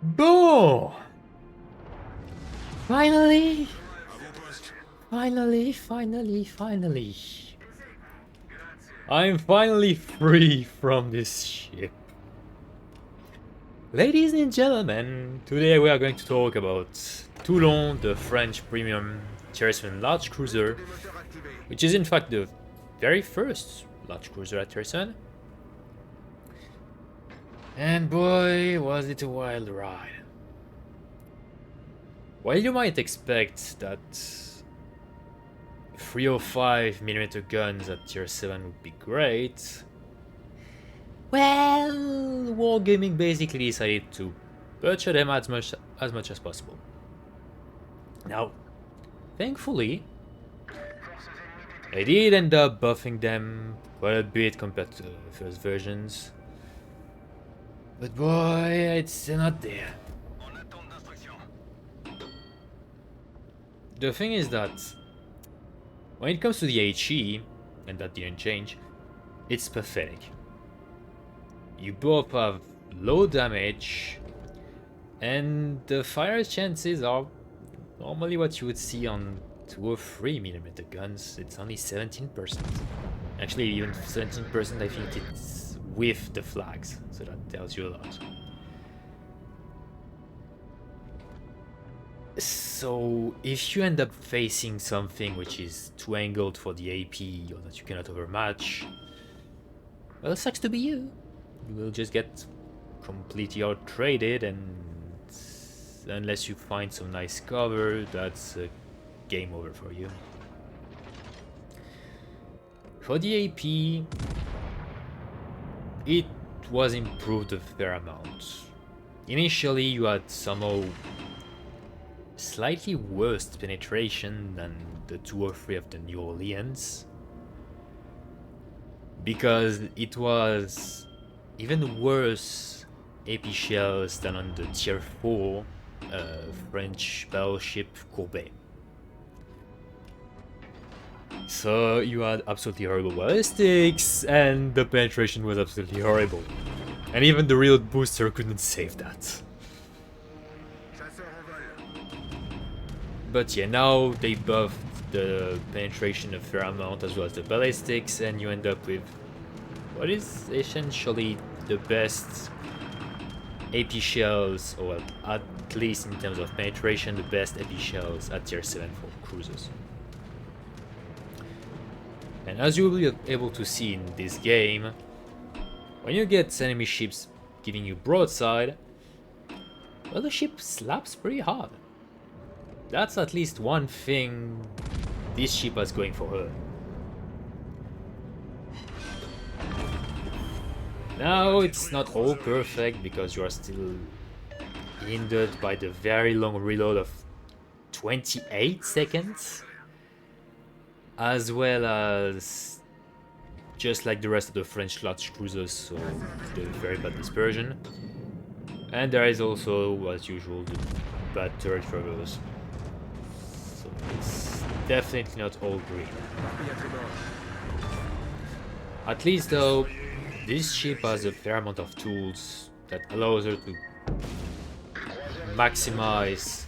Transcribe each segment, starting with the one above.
Boom! Finally! Finally. I'm finally free from this ship. Ladies and gentlemen, today we are going to talk about Toulon, the French premium Tier 7 large cruiser, which is in fact the very first large cruiser at Tier 7. And boy, was it a wild ride. While you might expect that 305mm guns at Tier 7 would be great, well, Wargaming basically decided to butcher them as much as possible. Now, thankfully, I did end up buffing them quite a bit compared to the first versions. But boy, it's still not there. The thing is that when it comes to the HE, and that didn't change, it's pathetic. You both have low damage, and the fire chances are normally what you would see on 203mm guns. It's only 17%. Actually, even 17%, I think it's with the flags, so that tells you a lot. So, if you end up facing something which is too angled for the AP or that you cannot overmatch, well, sucks to be you. You will just get completely out-traded, and unless you find some nice cover, that's a game over for you. For the AP, it was improved a fair amount. Initially, you had somehow slightly worse penetration than the 203 of the New Orleans, because it was even worse AP shells than on the Tier 4 French battleship Courbet. So you had absolutely horrible ballistics, and the penetration was absolutely horrible. And even the real booster couldn't save that. But yeah, now they buffed the penetration a fair amount as well as the ballistics, and you end up with what is essentially the best AP shells, or at least in terms of penetration, the best AP shells at Tier 7 for cruisers. And as you will be able to see in this game, when you get enemy ships giving you broadside, well, the ship slaps pretty hard. That's at least one thing this ship has going for her. Now, it's not all perfect because you are still hindered by the very long reload of 28 seconds, as well as, just like the rest of the French large cruisers, so the very bad dispersion. And there is also, as usual, the bad turret throwers. So it's definitely not all green. At least though, this ship has a fair amount of tools that allows her to maximize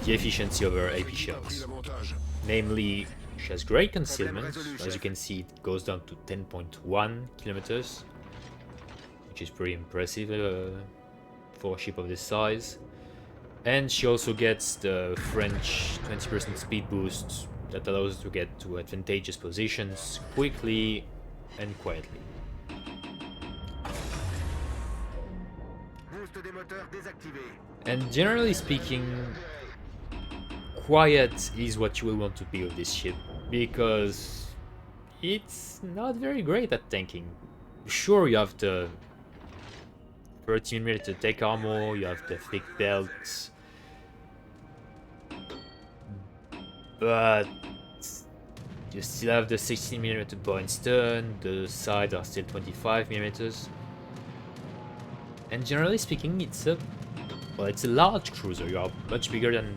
the efficiency of her AP shells. Namely, she has great concealment. As you can see, it goes down to 10.1 kilometers, which is pretty impressive for a ship of this size. And she also gets the French 20% speed boost that allows her to get to advantageous positions quickly and quietly. And generally speaking, quiet is what you will want to be with this ship, because it's not very great at tanking. Sure, you have the 13mm tech armor, you have the thick belts, but you still have the 16mm bow and stern, the sides are still 25mm. And generally speaking, it's a large cruiser. You are much bigger than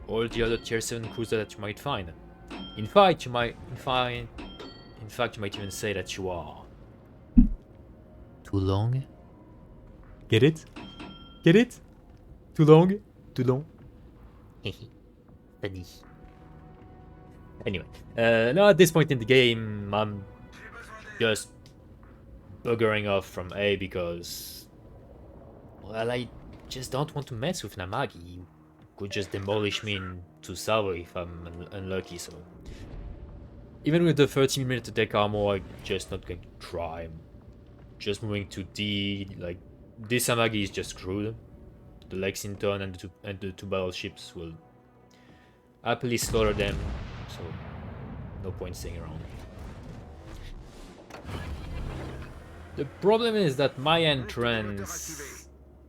all the other Tier 7 cruisers that you might find. In fact, you might even say that you are too long. Get it? Get it? Too long? Too long? Funny. Anyway, now at this point in the game, I'm just buggering off from A because, well, I just don't want to mess with Namagi. He could just demolish me in 2 salvo if I'm unlucky, so... Even with the 30-minute attack armor, I'm just not going to try. I'm just moving to D, like, this Amagi is just screwed. The Lexington and the two battleships will happily slaughter them, so no point staying around. The problem is that my entrance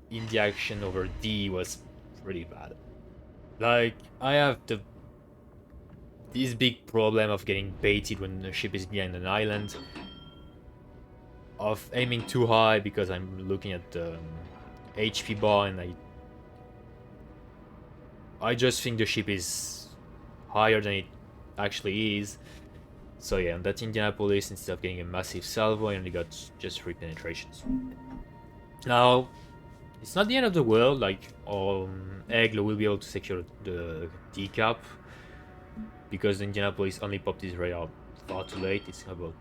in the action over D was pretty bad. Like, I have this big problem of getting baited when the ship is behind an island, of aiming too high because I'm looking at the HP bar and I just think the ship is higher than it actually is. So yeah, on that Indianapolis, instead of getting a massive salvo, I only got just 3 penetrations. Now, it's not the end of the world, like, Aigle will be able to secure the decap, because the Indianapolis only popped his radar far too late. It's about...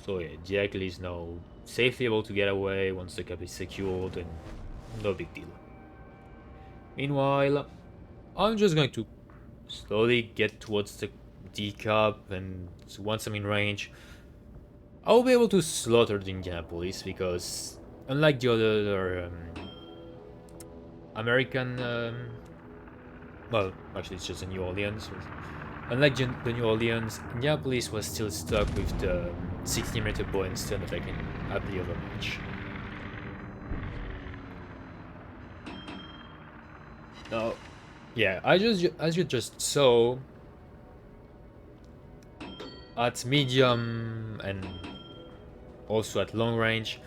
So yeah, the Aigle is now safely able to get away once the cap is secured, and no big deal. Meanwhile, I'm just going to slowly get towards the decap, and once I'm in range, I'll be able to slaughter the Indianapolis, because unlike the other American, well, actually it's just a New Orleans. Unlike the New Orleans, Indianapolis was still stuck with the 60mm bow and stun that I can happily overmatch. Now, yeah, as you just saw, at medium and also at long range,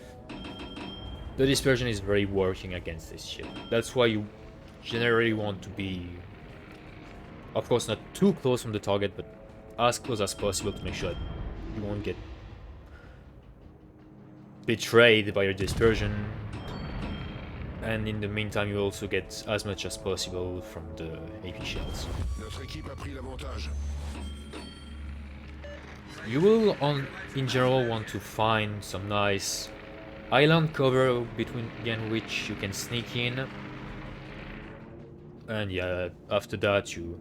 the dispersion is very working against this ship. That's why you generally want to be, of course, not too close from the target, but as close as possible to make sure that you won't get betrayed by your dispersion. And in the meantime, you also get as much as possible from the AP shells. You will, in general, want to find some nice island cover between which you can sneak in. And yeah, after that you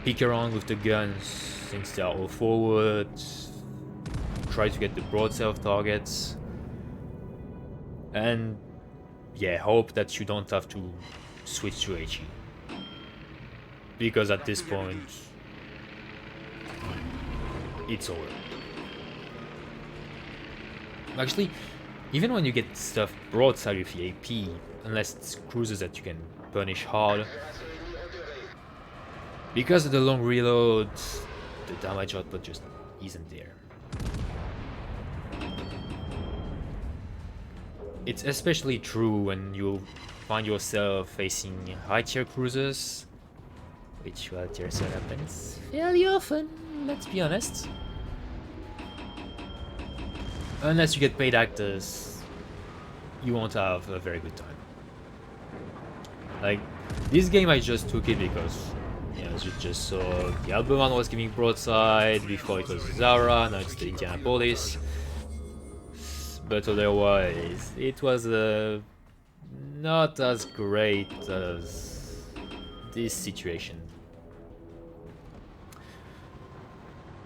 peek around with the guns since they are all forward. Try to get the broadside of targets. And yeah, hope that you don't have to switch to HE. Because at this point, it's over. Actually, even when you get stuff broadside with the AP, unless it's cruisers that you can punish hard, because of the long reload, the damage output just isn't there. It's especially true when you find yourself facing high-tier cruisers, which, well, tier 7 happens fairly often, let's be honest. Unless you get paid actors, you won't have a very good time. Like, this game I just took it because, yeah, as you just saw, the Albemarle was giving broadside, before it was Zara, now it's the Indianapolis. But otherwise, it was not as great as this situation.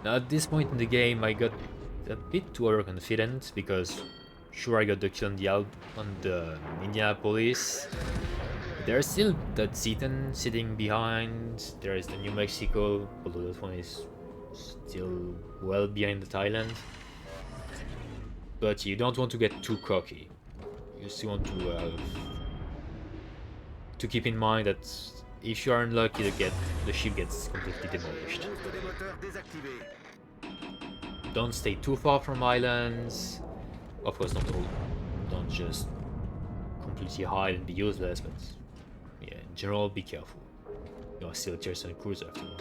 Now at this point in the game, I got a bit too overconfident because, sure, I got the kill on the Indianapolis. There's still that Zeton sitting behind. There is the New Mexico, although that one is still well behind the Thailand. But you don't want to get too cocky. You still want to keep in mind that if you are unlucky to the ship gets completely demolished. Don't stay too far from islands. Of course, not all. Don't just completely hide and be useless, but yeah, in general, be careful. You are still a tier 7 cruiser after all.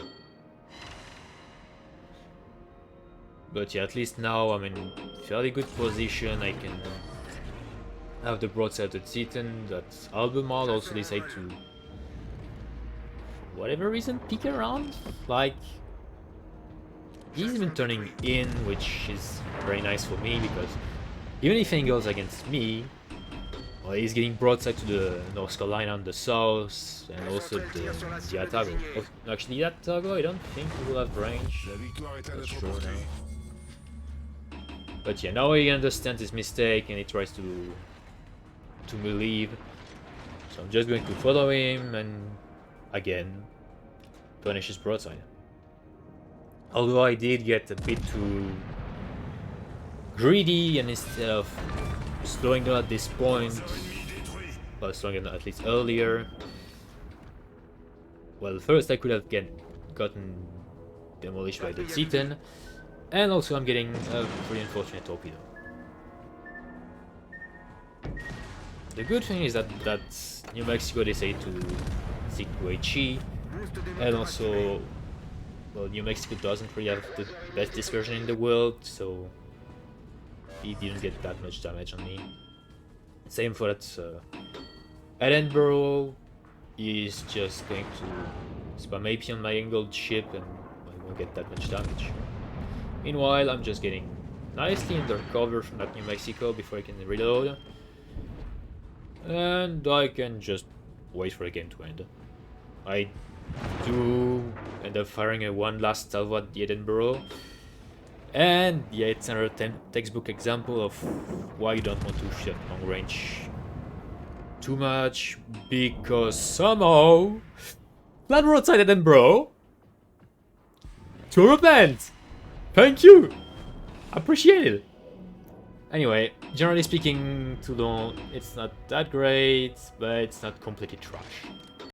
But yeah, at least now I'm in fairly good position. I can I have the broadside at Seaton that Albemarle also decide to, for whatever reason, peek around. Like, he's even turning in, which is very nice for me because even if he goes against me, well, he's getting broadside to the North Carolina on the south and also the Atago. Oh, actually, that Atago, I don't think he will have range. Not sure now. But yeah, now he understands his mistake and he tries to me leave. So I'm just going to follow him and again punish his broadside. Although I did get a bit too greedy and instead of slowing down at this point, well, slowing down at least earlier. Well, first I could have gotten demolished by the Titan, and also I'm getting a pretty unfortunate torpedo. The good thing is that New Mexico decided to stick to HE, and also, well, New Mexico doesn't really have the best dispersion in the world, so he didn't get that much damage on me. Same for that Edinburgh. He's just going to spam AP on my angled ship and I won't get that much damage. Meanwhile, I'm just getting nicely under cover from that New Mexico before I can reload. And I can just wait for the game to end. I do end up firing one last salvo at the Edinburgh. And yeah, it's another textbook example of why you don't want to shoot at long range too much, because somehow that broadside Edinburgh to repent. Thank you, appreciate it. Anyway, generally speaking, Toulon, it's not that great, but it's not completely trash.